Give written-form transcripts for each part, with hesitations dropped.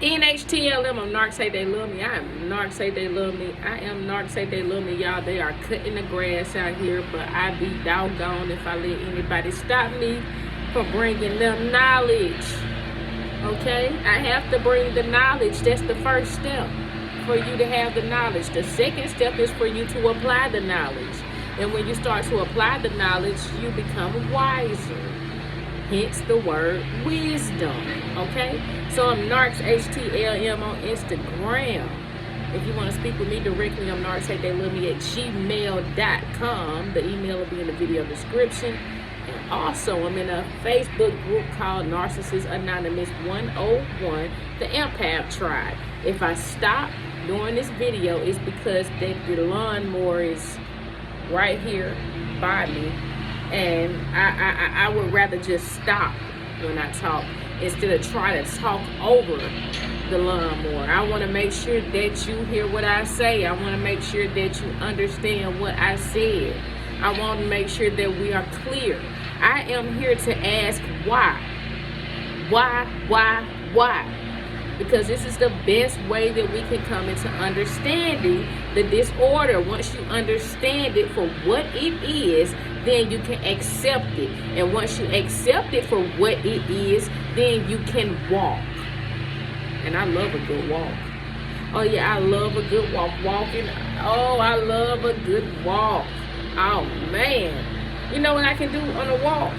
NHTLM, I'm Narc say they love me. I am Narc say they love me. I am Narc say they love me, y'all. They are cutting the grass out here, but I be doggone if I let anybody stop me from bringing them knowledge. Okay? I have to bring the knowledge. That's the first step for you to have the knowledge. The second step is for you to apply the knowledge. And when you start to apply the knowledge, you become wiser. Hence the word wisdom. Okay? So I'm Narcs HTLM on Instagram. If you want to speak with me directly, I'm narcsaytheylove.me at gmail.com. The email will be in the video description. And also, I'm in a Facebook group called Narcissist Anonymous 101, the Empath Tribe. If I stop doing this video, it's because the lawnmower is right here by me. And I would rather just stop when I talk instead of try to talk over the lawnmower. I want to make sure that you hear what I say. I want to make sure that you understand what I said. I want to make sure that we are clear. I am here to ask why. Why? Because this is the best way that we can come into understanding the disorder. Once you understand it for what it is, then you can accept it. And once you accept it for what it is, then you can walk. And I love a good walk. Oh yeah, I love a good walk. Walking. Oh, I love a good walk. Oh man. You know what I can do on a walk?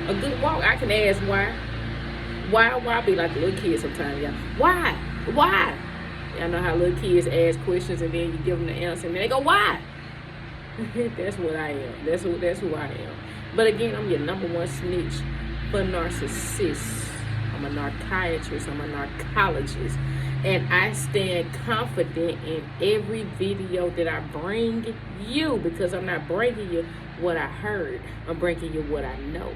A good walk, I can ask why. Why I be like a little kid sometimes, y'all. Why? Y'all know how little kids ask questions and then you give them the answer and then they go, why? That's what I am. That's who I am. But again, I'm your number one snitch for narcissists. I'm a narchiatrist. I'm a narcologist. And I stand confident in every video that I bring you, because I'm not bringing you what I heard. I'm bringing you what I know.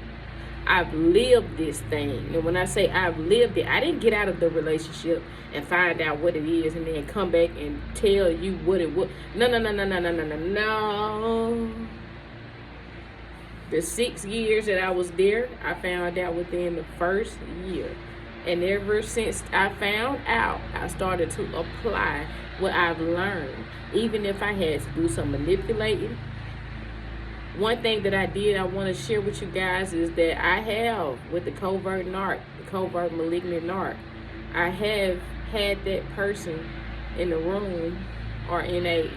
I've lived this thing. And when I say I've lived it, I didn't get out of the relationship and find out what it is and then come back and tell you what it was. No. The 6 years that I was there, I found out within the first year. And ever since I found out, I started to apply what I've learned. Even if I had to do some manipulating. One thing that I did, I want to share with you guys, is that I have, with the covert narc, the covert malignant narc, I have had that person in the room or in a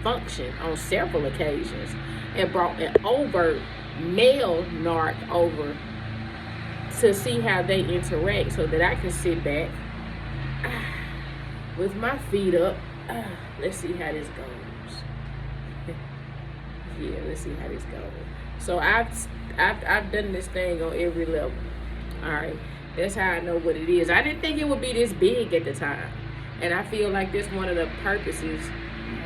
function on several occasions, and brought an overt male narc over to see how they interact, so that I can sit back with my feet up. Let's see how this goes. Yeah, let's see how this goes. So I've done this thing on every level. All right, that's how I know what it is. I didn't think it would be this big at the time, and I feel like that's one of the purposes.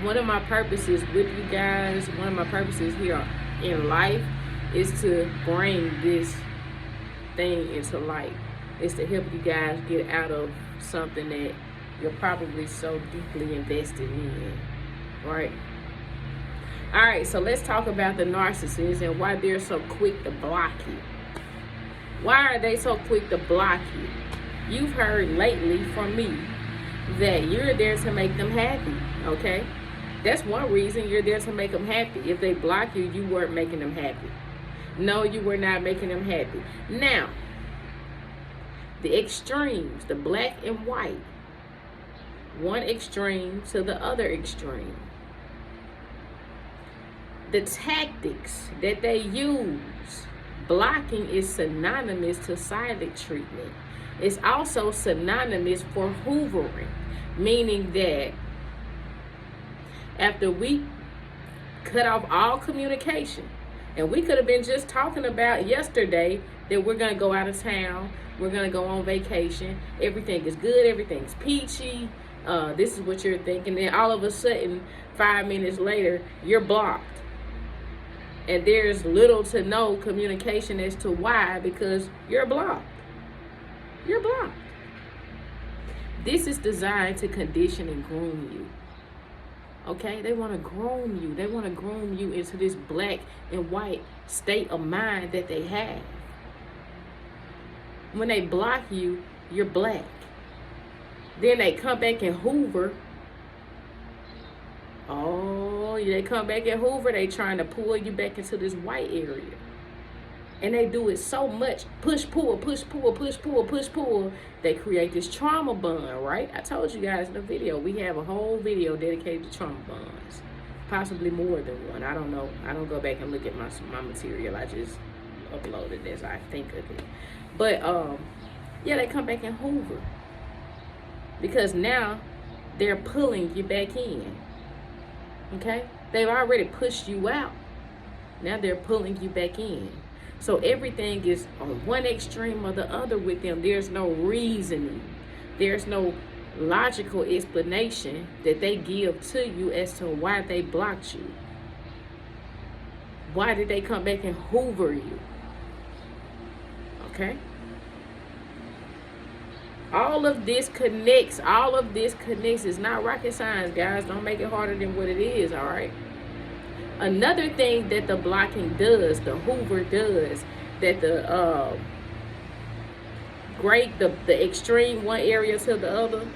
One of my purposes with you guys, one of my purposes here in life, is to bring this thing into light. Is to help you guys get out of something that you're probably so deeply invested in, right? All right, so let's talk about the narcissists and why they're so quick to block you. Why are they so quick to block you? You've heard lately from me that you're there to make them happy, okay? That's one reason you're there to make them happy. If they block you, you weren't making them happy. No, you were not making them happy. Now, the extremes, the black and white, one extreme to the other extreme. The tactics that they use, blocking is synonymous to silent treatment. It's also synonymous for hoovering, meaning that after we cut off all communication, and we could have been just talking about yesterday that we're going to go out of town, we're going to go on vacation, everything is good, everything's peachy, this is what you're thinking, then all of a sudden, 5 minutes later, you're blocked. And there's little to no communication as to why, because you're blocked. You're blocked. This is designed to condition and groom you. Okay? They want to groom you. They want to groom you into this black and white state of mind that they have. When they block you, you're black. Then they come back and hoover. Oh, they come back and hoover. They trying to pull you back into this white area. And they do it so much. Push, pull, push, pull, push, pull, push, pull. They create this trauma bond, right? I told you guys in the video, we have a whole video dedicated to trauma bonds. Possibly more than one. I don't know. I don't go back and look at my material. I just uploaded as I think of it. But, yeah, they come back and hoover. Because now they're pulling you back in. Okay? They've already pushed you out. Now they're pulling you back in. So everything is on one extreme or the other with them. There's no reasoning. There's no logical explanation that they give to you as to why they blocked you. Why did they come back and hoover you? Okay? All of this connects. All of this connects. It's not rocket science, guys. Don't make it harder than what it is, all right? Another thing that the blocking does, the hoover does, that the extreme one area to the other,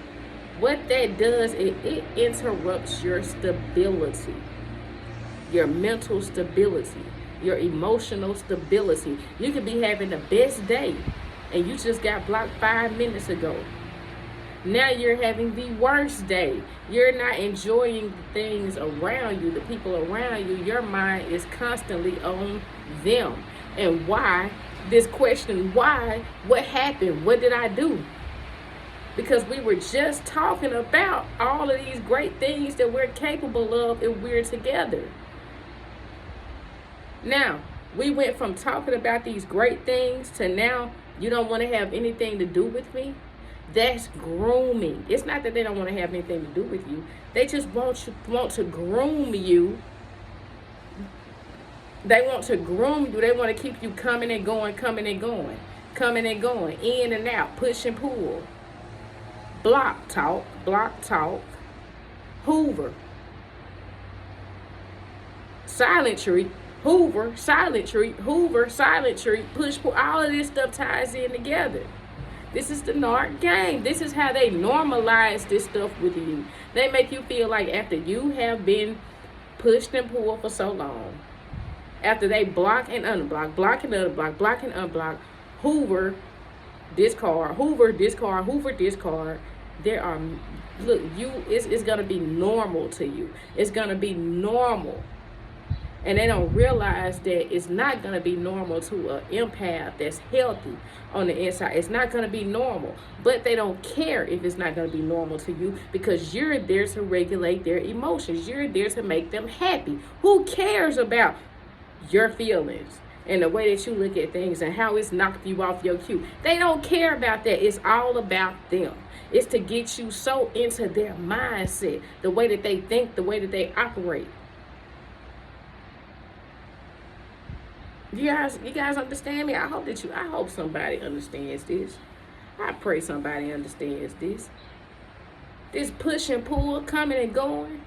what that does, it interrupts your stability, your mental stability, your emotional stability. You could be having the best day and you just got blocked 5 minutes ago. Now you're having the worst day. You're not enjoying the things around you, the people around you. Your mind is constantly on them. And why? This question, why? What happened? What did I do? Because we were just talking about all of these great things that we're capable of if we're together. Now, we went from talking about these great things to now you don't want to have anything to do with me. That's grooming. It's not that they don't want to have anything to do with you. They just want to groom you. They want to groom you. They want to keep you coming and going, coming and going, coming and going, in and out, push and pull. Block talk, hoover. Silent treat, hoover, silent treat, hoover, silent treat, push, pull. All of this stuff ties in together. This is the Narc game. This is how they normalize this stuff with you. They make you feel like after you have been pushed and pulled for so long, after they block and unblock, block and unblock, block and unblock, hoover, discard, hoover, discard, hoover, discard, there are, look, it's going to be normal to you. It's going to be normal. And they don't realize that it's not going to be normal to an empath that's healthy on the inside. It's not going to be normal. But they don't care if it's not going to be normal to you because you're there to regulate their emotions. You're there to make them happy. Who cares about your feelings and the way that you look at things and how it's knocked you off your cue? They don't care about that. It's all about them. It's to get you so into their mindset, the way that they think, the way that they operate. You guys understand me? I hope somebody understands this. I pray somebody understands this. This push and pull, coming and going.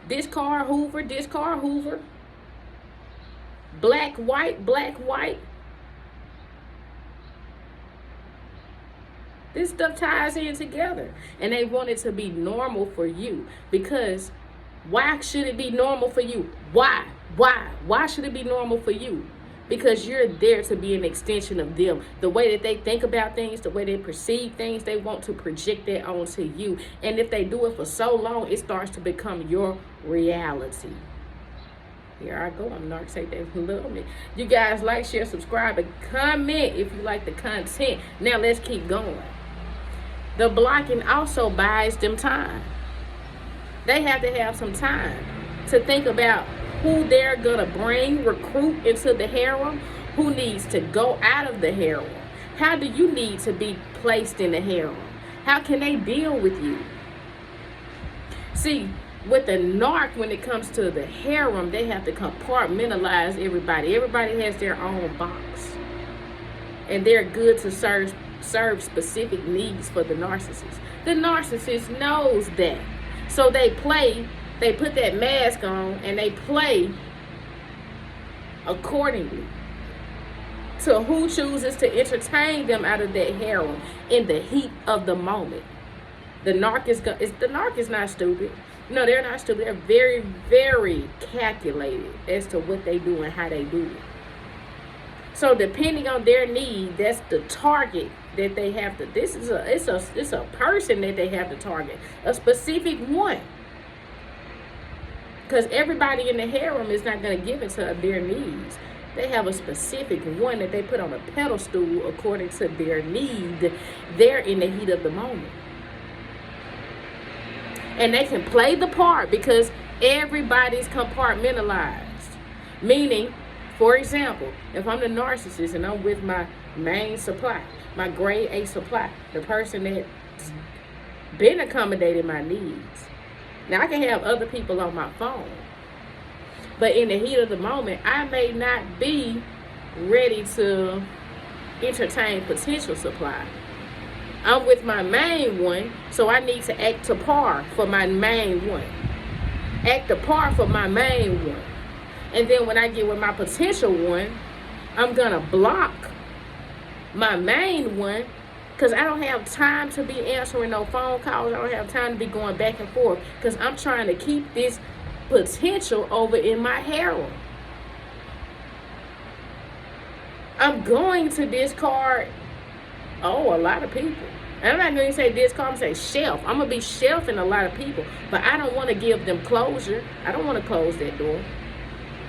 Discard, hoover, discard, hoover. Black, white, black, white. This stuff ties in together. And they want it to be normal for you. Because why should it be normal for you? Why? Why should it be normal for you? Because you're there to be an extension of them. The way that they think about things, the way they perceive things, they want to project that onto you. And if they do it for so long, it starts to become your reality. Here I go. I'm Narc. Say they love me. You guys like, share, subscribe, and comment if you like the content. Now let's keep going. The blocking also buys them time. They have to have some time to think about who they're gonna recruit into the harem, who needs to go out of the harem. How do you need to be placed in the harem? How can they deal with you? See, with the Narc, when it comes to the harem, they have to compartmentalize everybody. Everybody has their own box. And they're good to serve specific needs for the narcissist. The narcissist knows that. So they put that mask on and they play accordingly to who chooses to entertain them out of that harem in the heat of the moment. The narc is not stupid. No, they're not stupid. They're very, very calculated as to what they do and how they do it. So depending on their need, that's the target that they have to. It's a person that they have to target, a specific one. Because everybody in the harem is not going to give it to their needs. They have a specific one that they put on a pedestal according to their need. They're in the heat of the moment. And they can play the part because everybody's compartmentalized. Meaning, for example, if I'm the narcissist and I'm with my main supply, my grade A supply, the person that's been accommodating my needs. Now, I can have other people on my phone. But in the heat of the moment, I may not be ready to entertain potential supply. I'm with my main one, so I need to act to par for my main one. Act to par for my main one. And then when I get with my potential one, I'm going to block my main one because I don't have time to be answering no phone calls. I don't have time to be going back and forth because I'm trying to keep this potential over in my harem. I'm going to discard, a lot of people. And I'm not going to say discard, I'm going to say shelf. I'm going to be shelving a lot of people. But I don't want to give them closure. I don't want to close that door.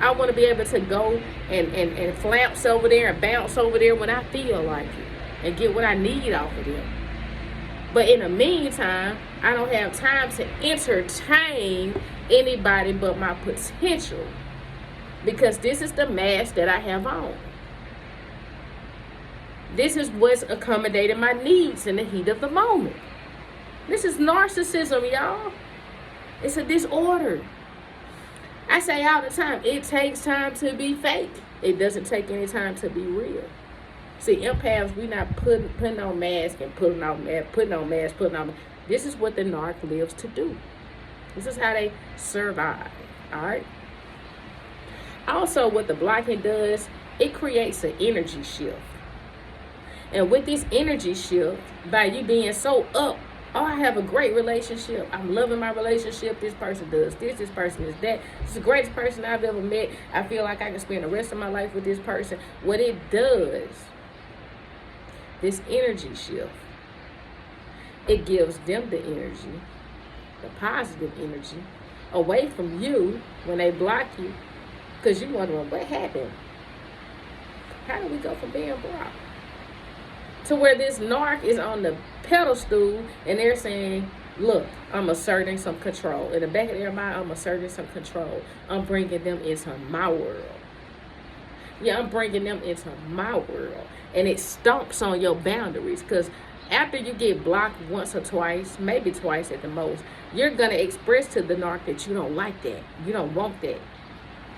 I want to be able to go and flamps over there and bounce over there when I feel like it. And get what I need off of them. But in the meantime, I don't have time to entertain anybody but my potential. Because this is the mask that I have on. This is what's accommodating my needs in the heat of the moment. This is narcissism, y'all. It's a disorder. I say all the time, it takes time to be fake. It doesn't take any time to be real. See, empaths, we not putting on masks and putting on masks. This is what the narc lives to do. This is how they survive. All right. Also, what the blocking does, it creates an energy shift. And with this energy shift, by you being so up, I have a great relationship. I'm loving my relationship. This person does this person is that. It's the greatest person I've ever met. I feel like I can spend the rest of my life with this person. What it does, this energy shift, it gives them the energy, the positive energy, away from you when they block you. Because you wondering, what happened? How did we go from being blocked to where this narc is on the pedestal and they're saying, look, I'm asserting some control. In the back of their mind, I'm asserting some control. I'm bringing them into my world. Yeah, I'm bringing them into my world. And it stomps on your boundaries. Because after you get blocked once or twice, maybe twice at the most, you're going to express to the narc that you don't like that. You don't want that.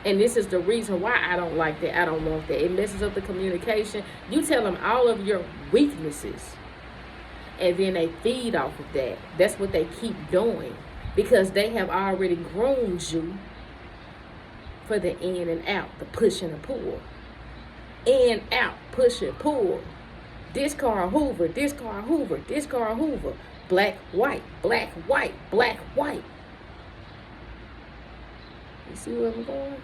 And this is the reason why I don't like that. I don't want that. It messes up the communication. You tell them all of your weaknesses. And then they feed off of that. That's what they keep doing. Because they have already groomed you for the in and out, the push and the pull. In, out, push and pull. Discard Hoover, discard Hoover, discard Hoover. Black, white, black, white, black, white. You see where I'm going?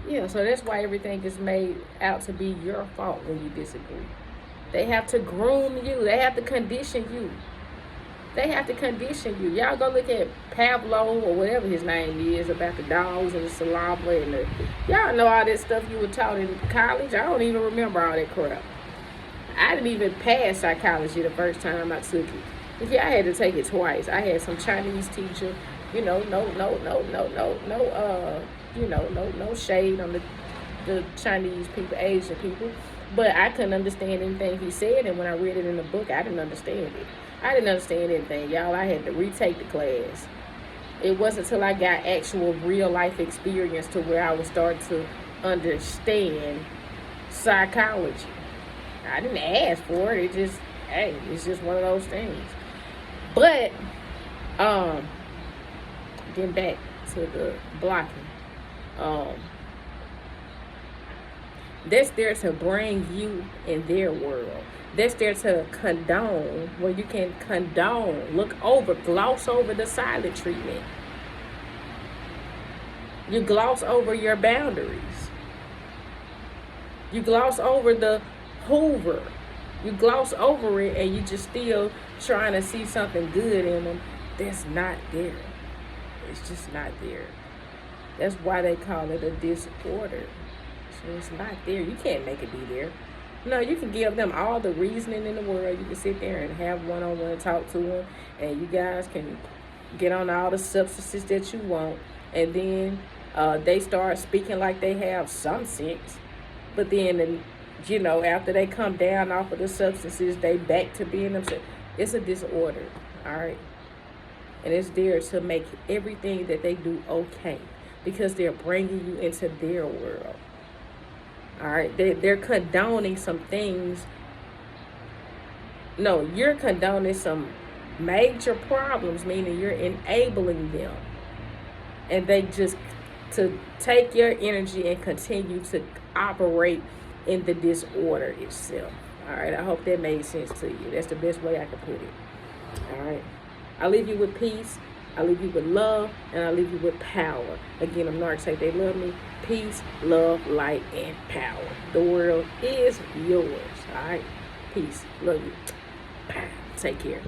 Yeah, so that's why everything is made out to be your fault when you disagree. They have to groom you. They have to condition you. They have to condition you. Y'all go look at Pablo or whatever his name is about the dogs and the saliva and the... Y'all know all that stuff you were taught in college. I don't even remember all that crap. I didn't even pass psychology the first time I took it. Yeah, I had to take it twice. I had some Chinese teacher, no shade on the Chinese people, Asian people. But I couldn't understand anything he said, and when I read it in the book, I didn't understand it. I didn't understand anything, y'all. I had to retake the class. It wasn't until I got actual real life experience to where I was starting to understand psychology. I didn't ask for it. It just, it's just one of those things. But, getting back to the blocking. That's there to bring you in their world. That's there to condone, where you can condone, look over, gloss over the silent treatment. You gloss over your boundaries. You gloss over the Hoover. You gloss over it and you just still trying to see something good in them that's not there. It's just not there. That's why they call it a disorder. So it's not there. You can't make it be there. No, you can give them all the reasoning in the world. You can sit there and have one-on-one talk to them, and you guys can get on all the substances that you want, and then they start speaking like they have some sense. But then, after they come down off of the substances, they back to being themselves. It's a disorder, all right? And it's there to make everything that they do okay, because they're bringing you into their world. All right, they're condoning some things. No, you're condoning some major problems, meaning you're enabling them. And they just to take your energy and continue to operate in the disorder itself. All right, I hope that made sense to you. That's the best way I can put it. All right, I leave you with peace. I leave you with love, and I leave you with power. Again, I'm Narc. Say they love me. Peace, love, light, and power. The world is yours. All right? Peace. Love you. Take care.